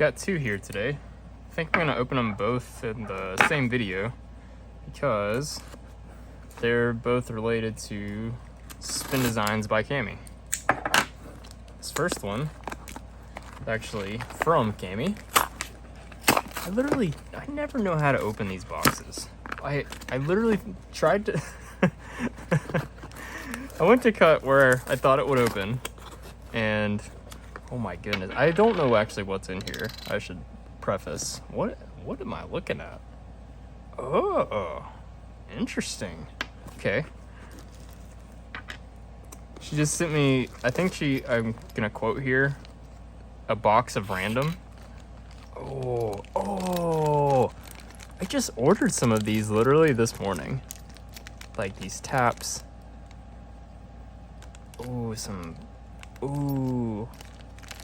Got two here today. I think I'm gonna open them both in the same video because they're both related to spin designs by Cami. This first one is actually from Cami. I never know how to open these boxes. I literally tried to I went to cut where I thought it would open, and oh my goodness, I don't know actually what's in here. I should preface. What am I looking at? Oh, interesting. Okay. She just sent me, I'm gonna quote here, a box of random. Oh, I just ordered some of these literally this morning. Like these taps.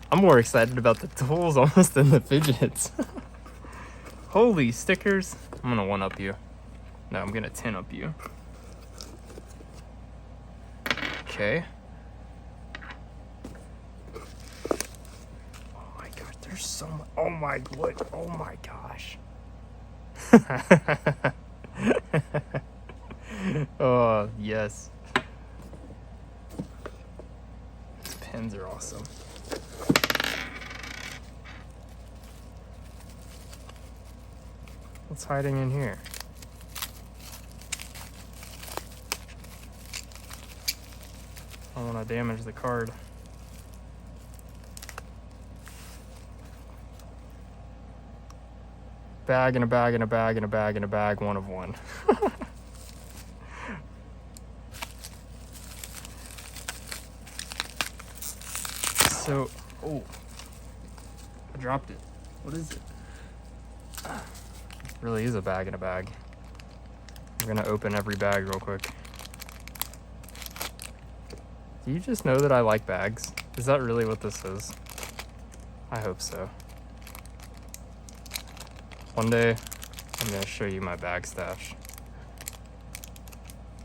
I'm more excited about the tools almost than the fidgets. Holy stickers. I'm gonna 1-up you. No, I'm gonna 10-up you. Okay. Oh my gosh, there's so much. Oh my gosh. Oh, yes. These pens are awesome. What's hiding in here? I don't want to damage the card. Bag and a bag and a bag and a bag and a bag, one of one. So, oh, I dropped it. What is it? It really is a bag in a bag. I'm gonna open every bag real quick. Do you just know that I like bags? Is that really what this is? I hope so. One day, I'm gonna show you my bag stash.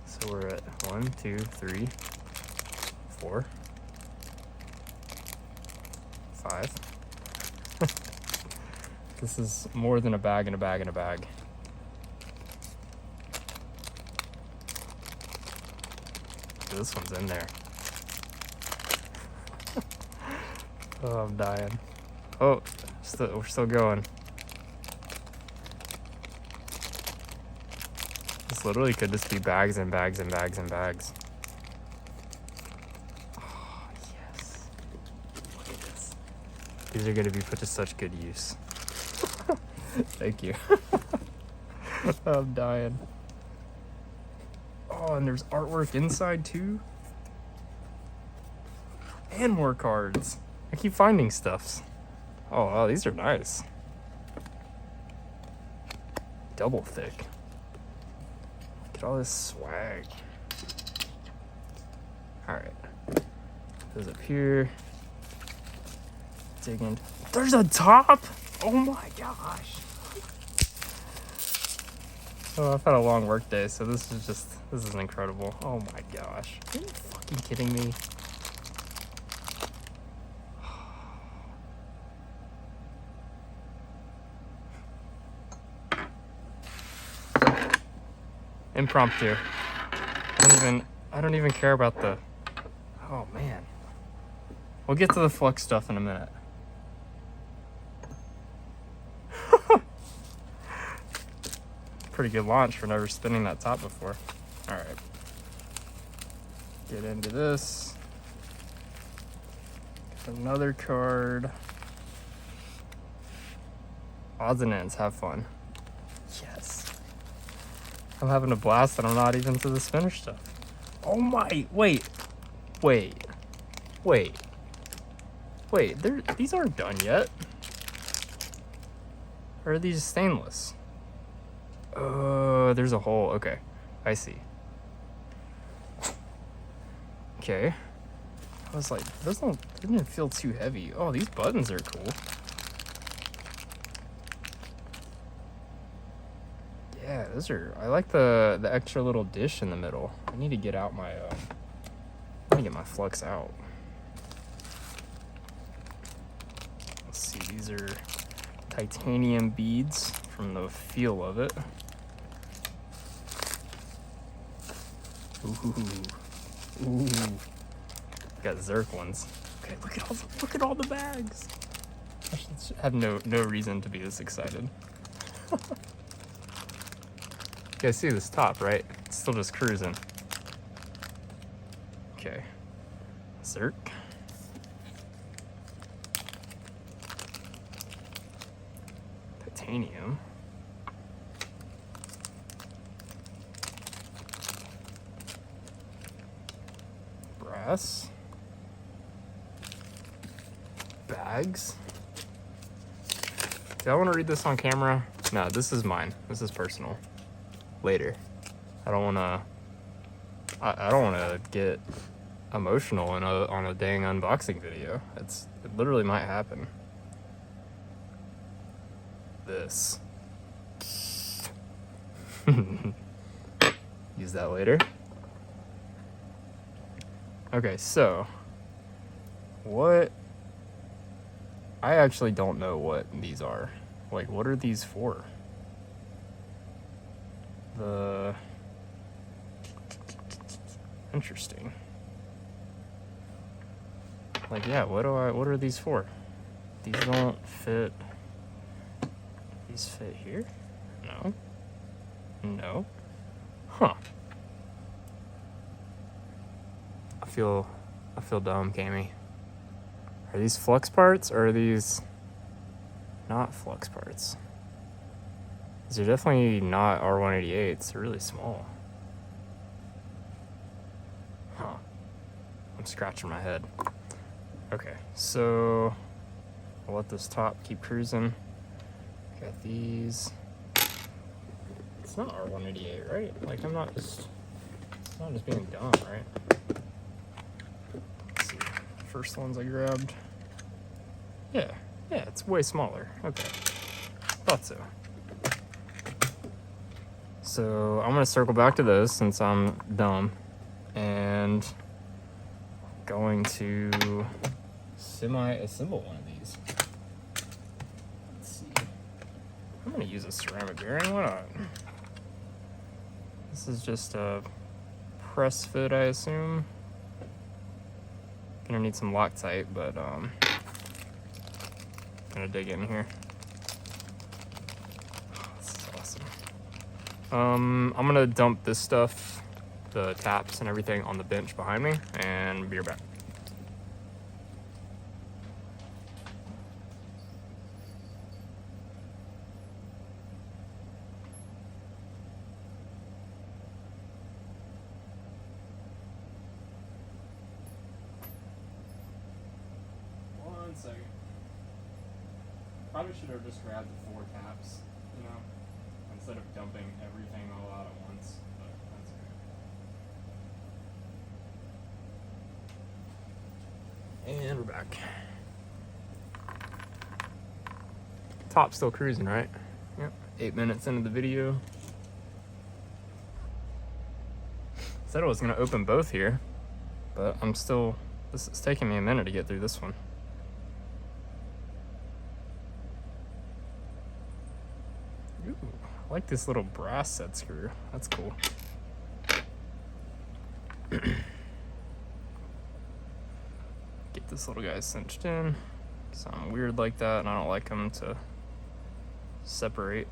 So we're at 1, 2, 3, 4, 5. This is more than a bag and a bag and a bag. This one's in there. Oh, I'm dying. Oh, we're still going. This literally could just be bags and bags and bags and bags. Oh, yes. Look at this. These are going to be put to such good use. Thank you. I'm dying. Oh, and there's artwork inside too. And more cards. I keep finding stuffs. Oh, wow, these are nice. Double thick. Look at all this swag. Alright. Goes up here. Dig in. There's a top! Oh my gosh. Oh, I've had a long work day, so this is incredible. Oh my gosh. Are you fucking kidding me? Impromptu. I don't even care about the... Oh man. We'll get to the Flux stuff in a minute. Pretty good launch for never spinning that top before. Alright. Get into this. Another card. Odds and ends, have fun. Yes. I'm having a blast and I'm not even to the spinner stuff. Oh my, wait. These aren't done yet. Or are these stainless? There's a hole. Okay, I see. Okay. I was like, those didn't feel too heavy. Oh, these buttons are cool. Yeah, those are. I like the extra little dish in the middle. I need to get out my. I need to get my Flux out. Let's see. These are titanium beads from the feel of it. Ooh. Ooh. Got Zerk ones. Okay, look at all the bags. I should have no reason to be this excited. You guys see this top, right? It's still just cruising. Okay. Zerk. Titanium. Brass. Bags. Do I want to read this on camera? No, this is mine. This is personal. Later. I don't want to get emotional on a dang unboxing video. It literally might happen. This. Use that later. Okay, so what? I actually don't know what these are. Like, what are these for? Interesting. Like, yeah, what are these for? These don't fit. These fit here? No. No. Huh. I feel dumb, Cami. Are these Flux parts or are these not Flux parts? These are definitely not R188s. They're really small. Huh. I'm scratching my head. Okay, so I'll let this top keep cruising. Got these. It's not R188, right? Like, I'm not just being dumb, right? Let's see. First ones I grabbed. Yeah, it's way smaller. Okay, thought so. So I'm gonna circle back to those since I'm dumb, and going to semi-assemble one of these. Let's see. I'm gonna use a ceramic bearing. Why not? This is just a press fit, I assume. Gonna need some Loctite, but gonna dig in here. This is awesome. I'm gonna dump this stuff, the taps and everything, on the bench behind me, and be right back. One second. Probably should have just grabbed the 4 taps, you know, instead of dumping everything all out at once, but that's okay. And we're back. Top's still cruising, right? Yep. 8 minutes into the video. Said I was gonna open both here, but this is taking me a minute to get through this one. Ooh, I like this little brass set screw. That's cool. Get this little guy cinched in, because I'm weird like that and I don't like them to separate.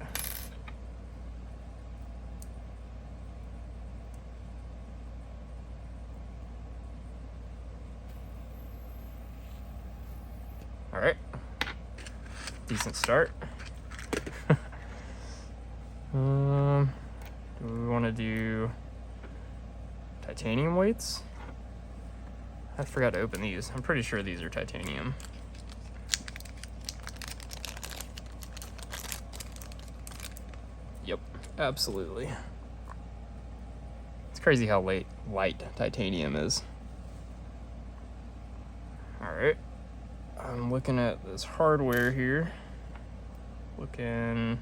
All right, decent start. Do we want to do titanium weights? I forgot to open these. I'm pretty sure these are titanium. Yep, absolutely. It's crazy how light titanium is. All right. I'm looking at this hardware here. Looking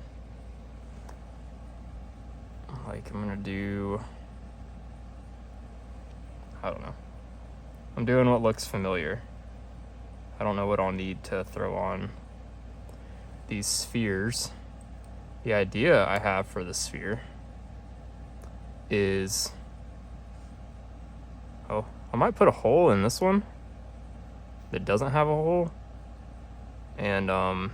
like I'm gonna do, I don't know. I'm doing what looks familiar. I don't know what I'll need to throw on these spheres. The idea I have for the sphere is, oh, I might put a hole in this one that doesn't have a hole, and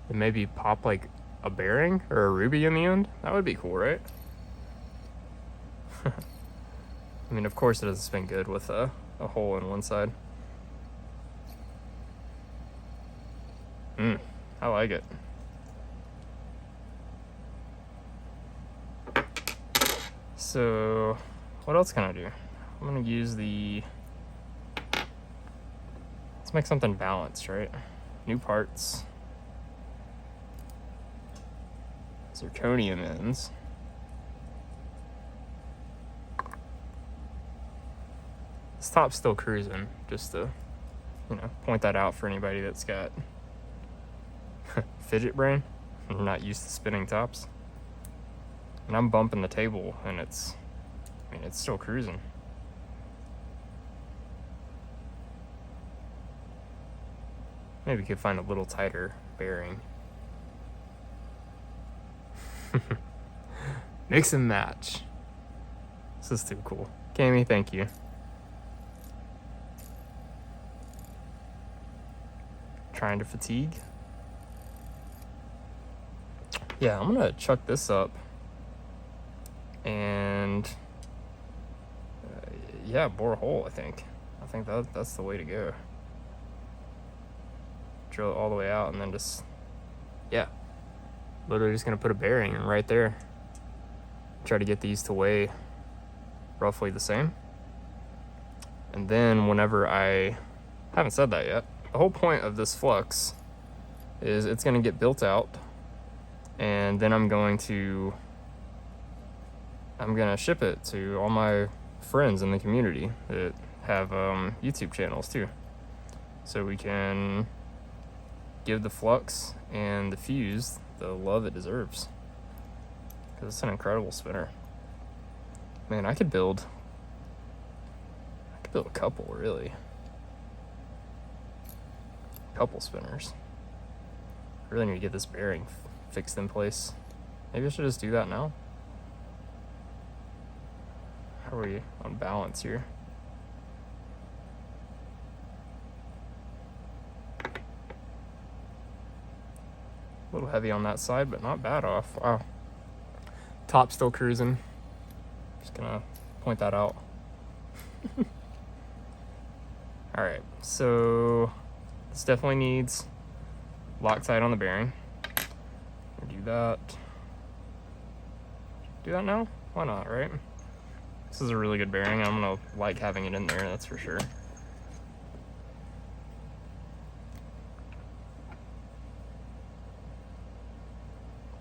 maybe pop like a bearing or a ruby in the end. That would be cool, right? I mean, of course it doesn't spin good with a hole in one side. I like it. So, what else can I do? I'm gonna use let's make something balanced, right? New parts. Zirconium ends. This top's still cruising, just to, point that out for anybody that's got fidget brain and not used to spinning tops. And I'm bumping the table, and it's still cruising. Maybe we could find a little tighter bearing. Mix and match. This is too cool. Cami, thank you. Trying to fatigue. Yeah, I'm gonna chuck this up. And yeah, bore a hole, I think that's the way to go. Drill it all the way out, and then just, yeah, literally just gonna put a bearing right there. Try to get these to weigh roughly the same. And then whenever I haven't said that yet, the whole point of this Flux is it's gonna get built out, and then I'm gonna ship it to all my friends in the community that have YouTube channels too, so we can give the Flux and the Fuse the love it deserves, because it's an incredible spinner. Man, I could build a couple, really. Couple spinners. I really need to get this bearing fixed in place. Maybe I should just do that now. How are we on balance here? A little heavy on that side, but not bad off. Wow. Top still cruising. Just gonna point that out. Alright, so this definitely needs Loctite on the bearing. Do that. Do that now? Why not, right? This is a really good bearing. I'm gonna like having it in there, that's for sure.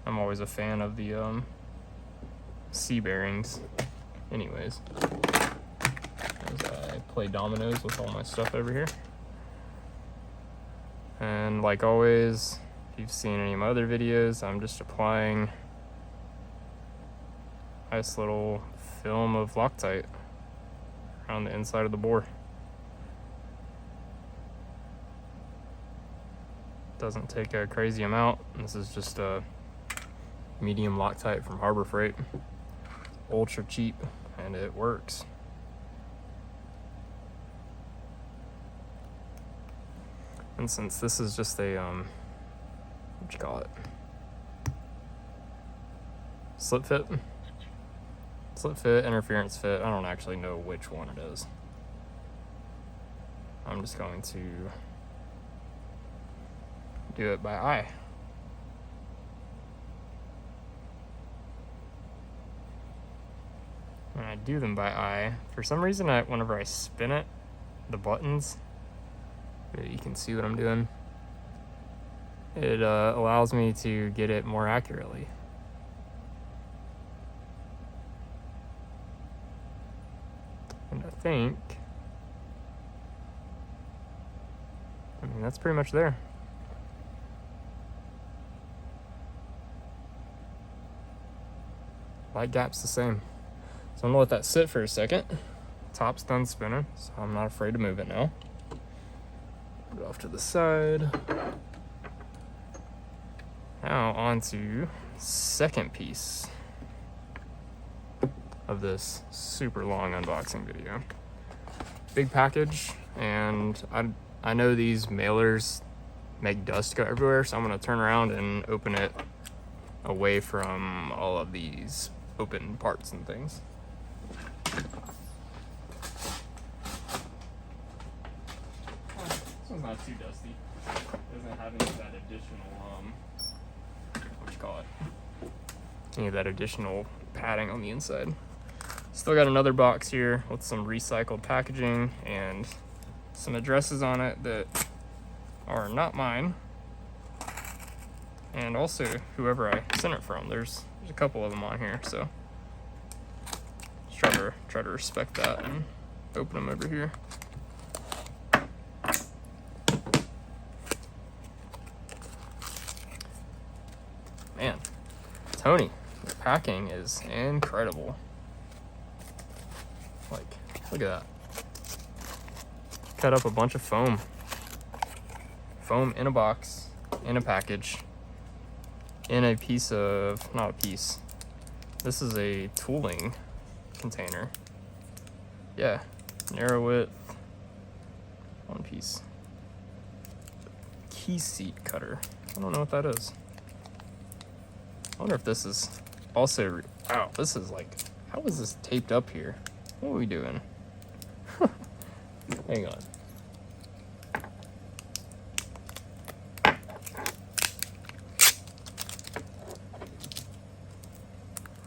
I'm always a fan of the C bearings anyways, as I play dominoes with all my stuff over here. And like always, if you've seen any of my other videos, I'm just applying a nice little film of Loctite around the inside of the bore. Doesn't take a crazy amount. This is just a medium Loctite from Harbor Freight. Ultra cheap, and it works. And since this is just a what you call it, slip fit, interference fit, I don't actually know which one it is. I'm just going to do it by eye. When I do them by eye, for some reason, whenever I spin it, the buttons, you can see what I'm doing, it allows me to get it more accurately. And I think, that's pretty much there. Light gap's the same. So I'm gonna let that sit for a second. Top's done spinning, so I'm not afraid to move it now. Put it off to the side. Now on to second piece of this super long unboxing video. Big package, and I know these mailers make dust go everywhere, so I'm gonna turn around and open it away from all of these open parts and things. This one's not too dusty. It doesn't have any of that additional what you call it? Any of that additional padding on the inside. Still got another box here with some recycled packaging and some addresses on it that are not mine. And also whoever I sent it from. There's a couple of them on here, so just try to respect that and open them over here. Man, Tony, the packing is incredible. Like, look at that. Cut up a bunch of foam. Foam in a box, in a package, in a piece of, not a piece. This is a tooling container. Yeah, narrow width, one piece. Key seat cutter. I don't know what that is. I wonder if this is also, wow, this is like, how is this taped up here? What are we doing? Hang on.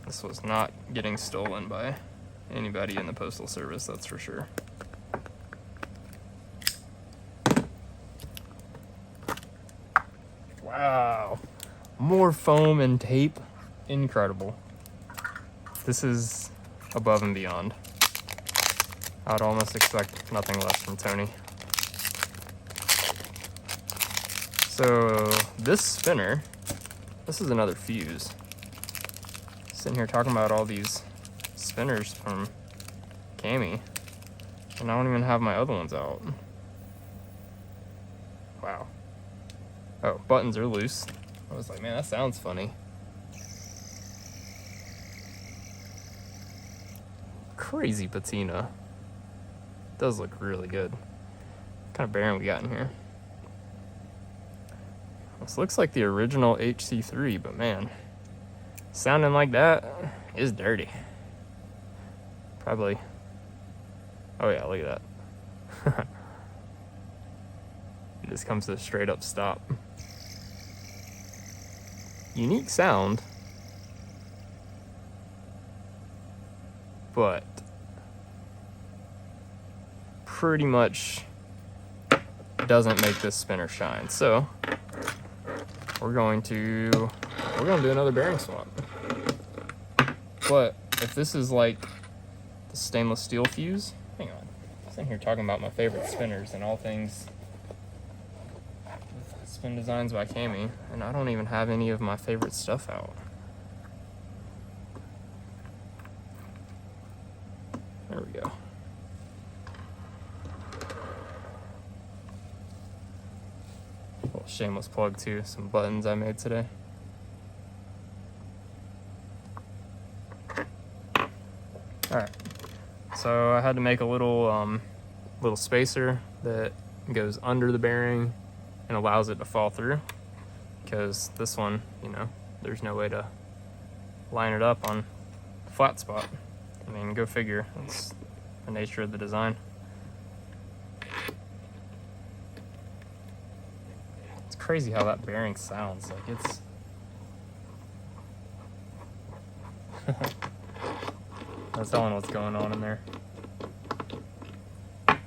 This was not getting stolen by anybody in the Postal Service, that's for sure. Wow. More foam and tape. Incredible. This is above and beyond. I'd almost expect nothing less from Tony. So this spinner, this is another fuse. Sitting here talking about all these spinners from Cami, and I don't even have my other ones out. Wow. Oh, buttons are loose. I was like, man, that sounds funny. Crazy patina. Does look really good. What kind of bearing we got in here? This looks like the original HC3, but man, sounding like that is dirty. Probably. Oh yeah, look at that. It just comes to a straight up stop. Unique sound, but pretty much doesn't make this spinner shine. So we're going to do another bearing swap. But if this is like the stainless steel fuse, hang on. I'm sitting here talking about my favorite spinners and all things Spin Designs by Cami, and I don't even have any of my favorite stuff out. There we go. Little shameless plug too, some buttons I made today. Alright, so I had to make a little spacer that goes under the bearing and allows it to fall through, because this one, you know, there's no way to line it up on a flat spot. I mean, go figure, that's the nature of the design. It's crazy how that bearing sounds, like it's that's telling what's going on in there. And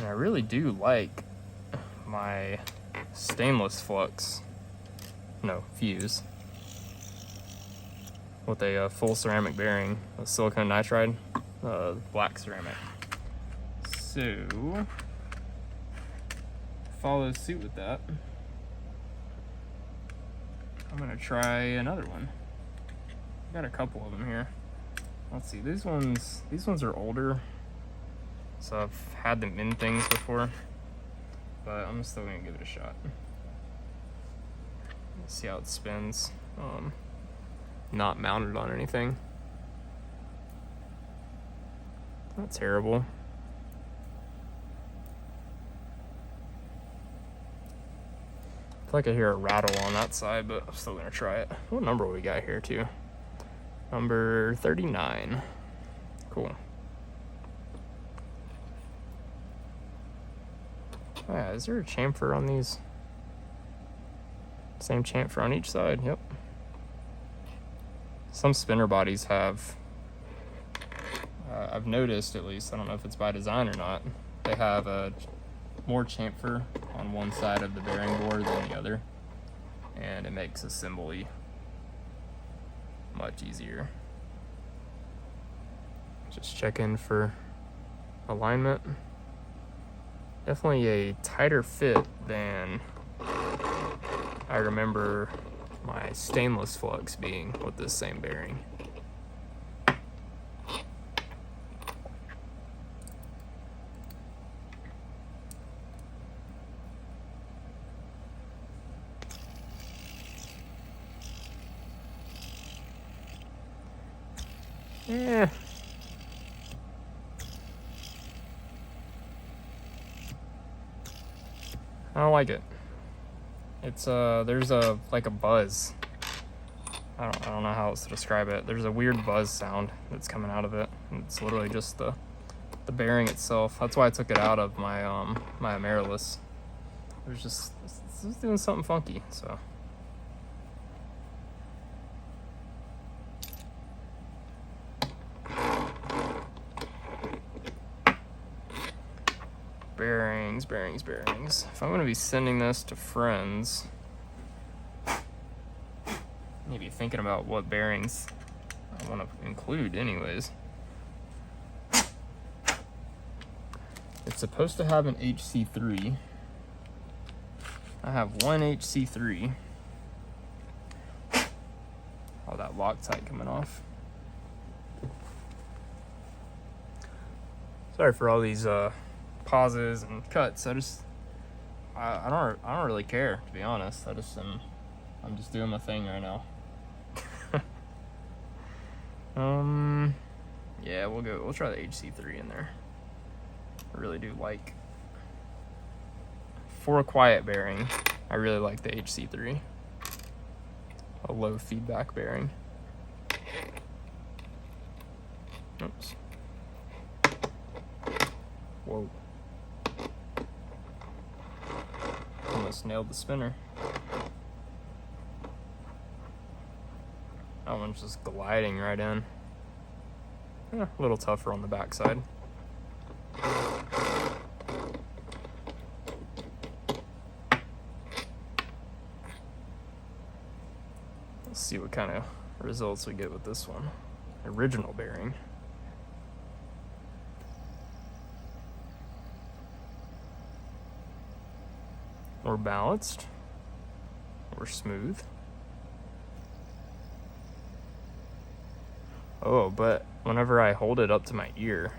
I really do like my stainless Flux, no, fuse, with a full ceramic bearing, a silicone nitride, black ceramic. So, follow suit with that. I'm gonna try another one. I got a couple of them here. Let's see, these ones are older, so I've had them in things before, but I'm still gonna give it a shot. See how it spins. Not mounted on anything. Not terrible. I feel like I hear a rattle on that side, but I'm still gonna try it. What number we got here too? Number 39. Cool. Oh yeah, is there a chamfer on these? Same chamfer on each side, yep. Some spinner bodies have, I've noticed at least, I don't know if it's by design or not, they have a more chamfer on one side of the bearing board than the other, and it makes assembly much easier. Just check in for alignment. Definitely a tighter fit than I remember my stainless Flux being with this same bearing. Yeah. I don't like it. It's there's a like a buzz. I don't know how else to describe it. There's a weird buzz sound that's coming out of it. It's literally just the bearing itself. That's why I took it out of my my Amaryllis. It's just doing something funky, so. Bearings. If I'm gonna be sending this to friends, maybe thinking about what bearings I want to include anyways. It's supposed to have an HC3. I have one HC3. Oh, that Loctite coming off. Sorry for all these pauses and cuts. I don't really care, to be honest. I'm just doing my thing right now. Yeah, we'll try the HC3 in there. I really do like, for a quiet bearing, I really like the HC3. A low feedback bearing. Oops. Whoa. Almost nailed the spinner. That one's just gliding right in. A little tougher on the backside. Let's see what kind of results we get with this one. Original bearing. More balanced, more smooth. Oh, but whenever I hold it up to my ear,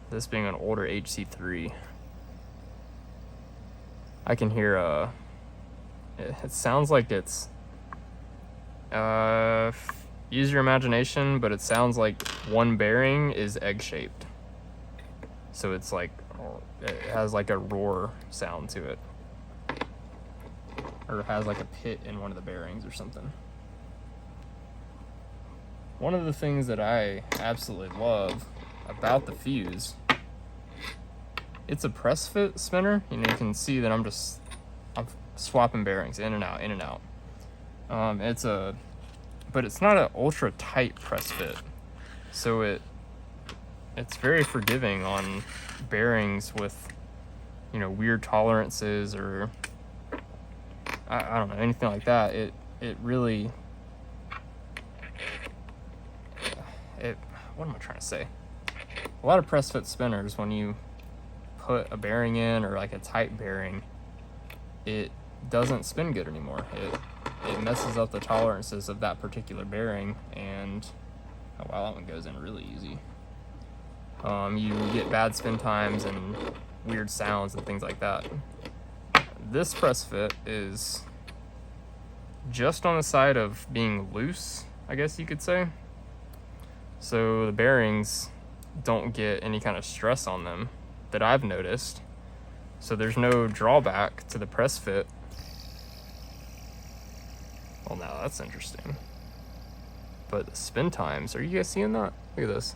this being an older HC3, I can hear it sounds like it's use your imagination, but it sounds like one bearing is egg-shaped. So it's like, it has like a roar sound to it. Or it has like a pit in one of the bearings or something. One of the things that I absolutely love about the Fuse, it's a press fit spinner. You know, you can see that I'm swapping bearings in and out, in and out. But it's not an ultra tight press fit. So it's very forgiving on bearings with, you know, weird tolerances or I don't know, anything like that. It really, what am I trying to say? A lot of press fit spinners, when you put a bearing in or like a tight bearing, it doesn't spin good anymore. It messes up the tolerances of that particular bearing, and oh wow, that one goes in really easy. You get bad spin times and weird sounds and things like that. This press fit is just on the side of being loose, I guess you could say. So the bearings don't get any kind of stress on them that I've noticed. So there's no drawback to the press fit. Well, now that's interesting. But the spin times, are you guys seeing that? Look at this.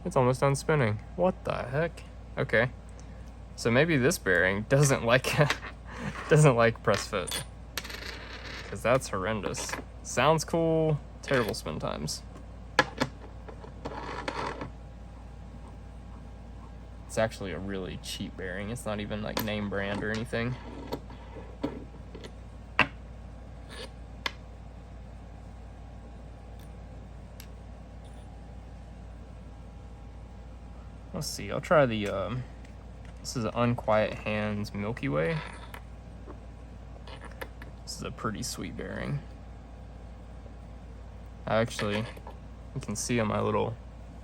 It's almost done spinning. What the heck? Okay. So maybe this bearing doesn't like press fit. Because that's horrendous. Sounds cool, terrible spin times. It's actually a really cheap bearing. It's not even like name brand or anything. Let's see, I'll try the, this is an Unquiet Hands Milky Way. This is a pretty sweet bearing. You can see on my little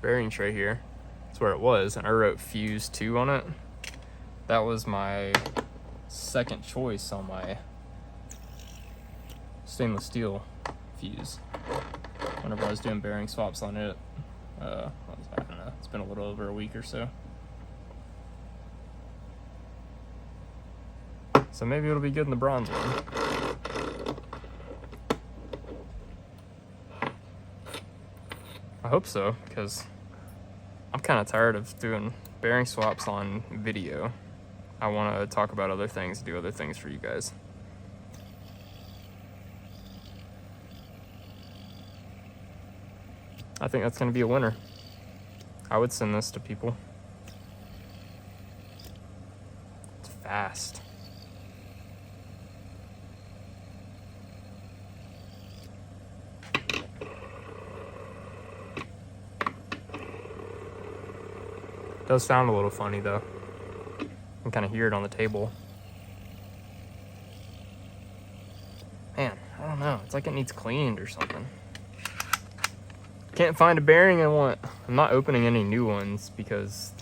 bearing tray here, that's where it was, and I wrote Fuse 2 on it. That was my second choice on my stainless steel fuse. Whenever I was doing bearing swaps on it, I don't know, it's been a little over a week or so. So maybe it'll be good in the bronze one. I hope so, because I'm kind of tired of doing bearing swaps on video. I want to talk about other things, do other things for you guys. I think that's going to be a winner. I would send this to people. It's fast. It does sound a little funny though. You can kind of hear it on the table. Man, I don't know. It's like it needs cleaned or something. Can't find a bearing I want. I'm not opening any new ones because,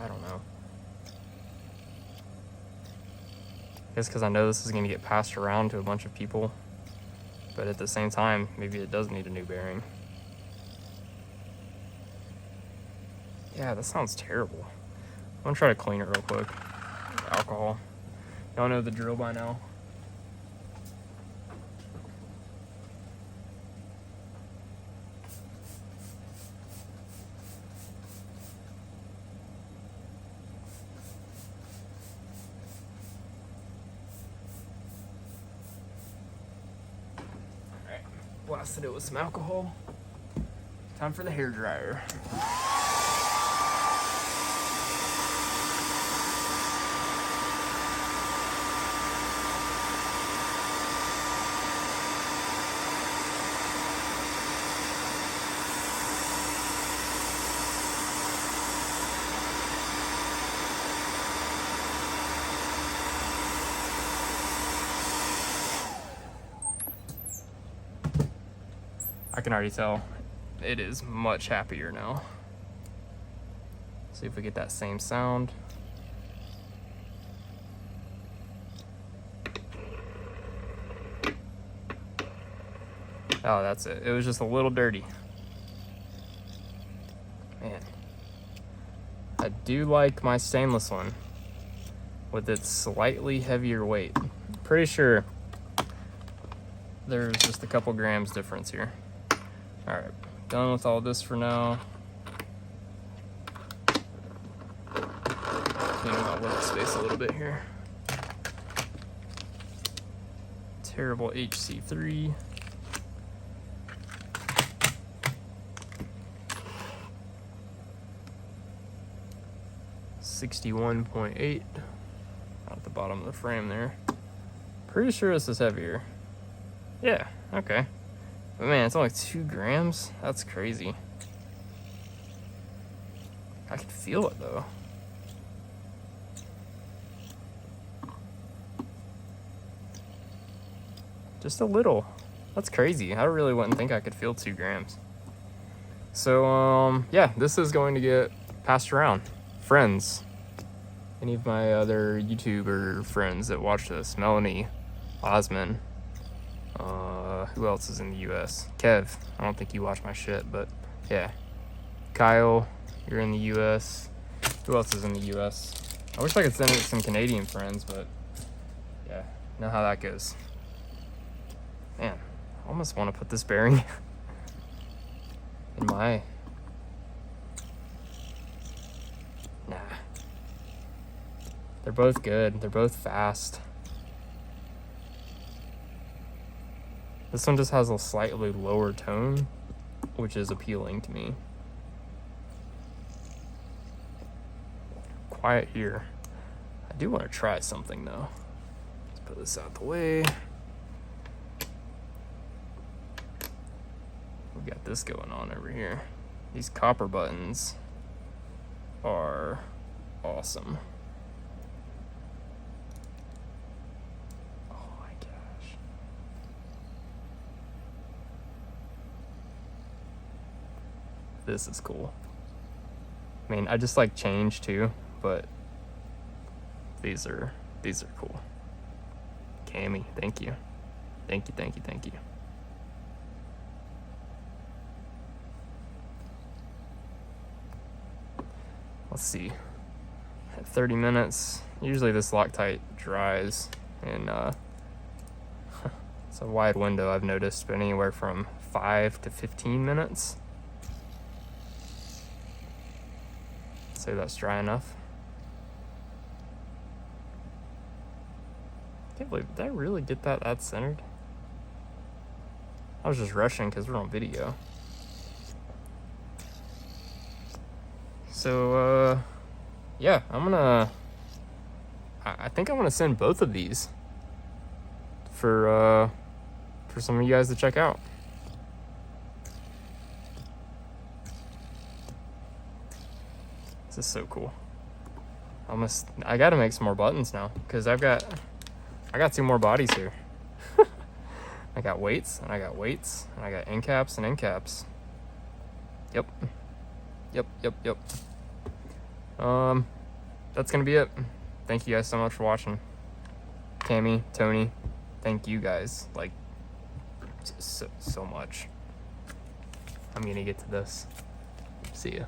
I don't know. I guess because I know this is going to get passed around to a bunch of people. But at the same time, maybe it does need a new bearing. Yeah, that sounds terrible. I'm going to try to clean it real quick. Alcohol. Y'all know the drill by now. Blasted it with some alcohol. Time for the hair dryer. I can already tell it is much happier now. See if we get that same sound. Oh, that's it. It was just a little dirty. Man. I do like my stainless one with its slightly heavier weight. Pretty sure there's just a couple grams difference here. Alright, done with all this for now. Cleaning my workspace a little bit here. Terrible HC3. $61.8 at the bottom of the frame there. Pretty sure this is heavier. Yeah, okay. But man, it's only 2 grams? That's crazy. I can feel it though. Just a little. That's crazy. I really wouldn't think I could feel 2 grams. So, yeah, this is going to get passed around. Friends. Any of my other YouTuber friends that watch this, Melanie, Osman. Who else is in the US? Kev. I don't think you watch my shit, but yeah. Kyle, you're in the US. Who else is in the US? I wish I could send it some Canadian friends, but yeah, know how that goes. Man, I almost want to put this bearing in my... Nah. They're both good. They're both fast. This one just has a slightly lower tone, which is appealing to me. Quiet here. I do want to try something though. Let's put this out the way. We got this going on over here. These copper buttons are awesome. Oh my gosh. This is cool. I mean, I just like change too, but these are cool. Cami, thank you. Thank you, thank you, thank you. Let's see. At 30 minutes, usually this Loctite dries in it's a wide window I've noticed, but anywhere from 5 to 15 minutes. Say that's dry enough. Can't believe, did I really get that centered? I was just rushing because we're on video. So, yeah, I think I'm gonna send both of these for some of you guys to check out. This is so cool. I gotta make some more buttons now because I got 2 more bodies here. I got weights and I got weights and I got end caps and end caps. Yep. That's gonna be it. Thank you guys so much for watching. Cami, Tony, thank you guys like so much. I'm gonna get to this. See ya.